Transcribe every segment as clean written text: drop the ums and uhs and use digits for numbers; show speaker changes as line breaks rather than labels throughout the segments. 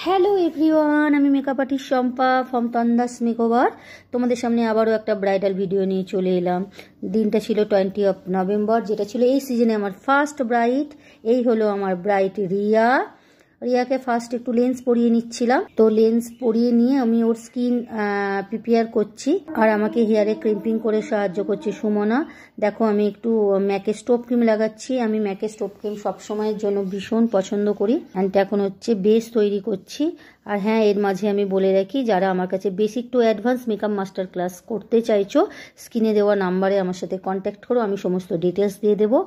Hello everyone, আমি makeup artist Shampa from Tandas makeover. তোমাদের সামনে আবারও একটা ব্রাইডাল ভিডিও নিয়ে চলে এলাম। দিনটা ছিল 20 নভেম্বর, যেটা ছিল এই সিজনে আমার ফার্স্ট ব্রাইড। এই হলো আমার ব্রাইড রিয়াকে ফার্স্ট একটু লেন্স পরিয়ে নিচ্ছিলাম। তো লেন্স পরিয়ে নিয়ে আমি ওর স্কিন প্রিপেয়ার করছি, আর আমাকে হেয়ারে ক্রিম্পিং করে সাহায্য করছে সুমনা। দেখো আমি একটু ম্যাকে স্টোভ ক্রিম লাগাচ্ছি। আমি ম্যাকে স্টোভ ক্রিম সবসময়ের জন্য ভীষণ পছন্দ করি। অ্যান্ড এখন হচ্ছে বেস তৈরি করছি। আর হ্যাঁ, এর মাঝে আমি বলে রাখি, যারা আমার কাছে basic to advance makeup master class করতে চাইছো, স্ক্রিনে দেওয়া নাম্বারে আমার সাথে কন্ট্যাক্ট করো, আমি সমস্ত ডিটেলস দিয়ে দেবো।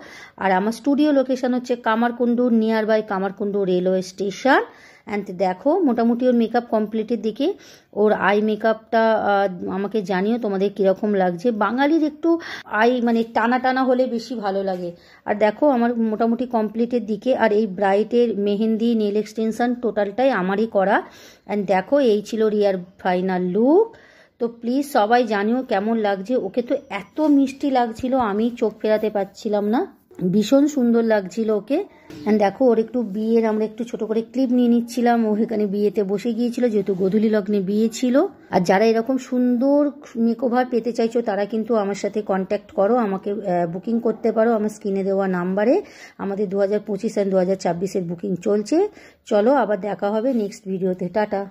আর আমার স্টুডিও লোকেশন হচ্ছে Kamarkundu, near by Kamarkundu railway station. And দেখো মোটামুটি ওর মেকআপ কমপ্লিটের দিকে। ওর আই মেকআপটা আমাকে জানিও তোমাদের কীরকম লাগছে। বাঙালির একটু আই মানে টানা টানা হলে বেশি ভালো লাগে। আর দেখো আমার মোটামুটি কমপ্লিটের দিকে। আর এই ব্রাইটের মেহেন্দি, নেল এক্সটেনশন টোটালটাই আমারই করা। অ্যান্ড দেখো এই ছিল রিয়ার ফাইনাল লুক। তো প্লিজ সবাই জানিও কেমন লাগছে। ওকে তো এত মিষ্টি লাগছিল, আমি চোখ ফেরাতে পারছিলাম না, ভীষণ সুন্দর লাগছিল ওকে। অ্যান্ড দেখো ওর একটু বিয়ের আমরা একটু ছোট করে ক্লিপ নিয়ে নিচ্ছিলাম। ও এখানে বিয়েতে বসে গিয়েছিল, যেহেতু গোধূলি লগ্নে বিয়ে ছিল। আর যারা এরকম সুন্দর মেকওভার পেতে চাইছো, তারা কিন্তু আমার সাথে কন্ট্যাক্ট করো, আমাকে বুকিং করতে পারো আমার স্ক্রিনে দেওয়া নাম্বারে। আমাদের 2025 অ্যান্ড 2026-এর বুকিং চলছে। চলো আবার দেখা হবে নেক্সট ভিডিওতে। টাটা।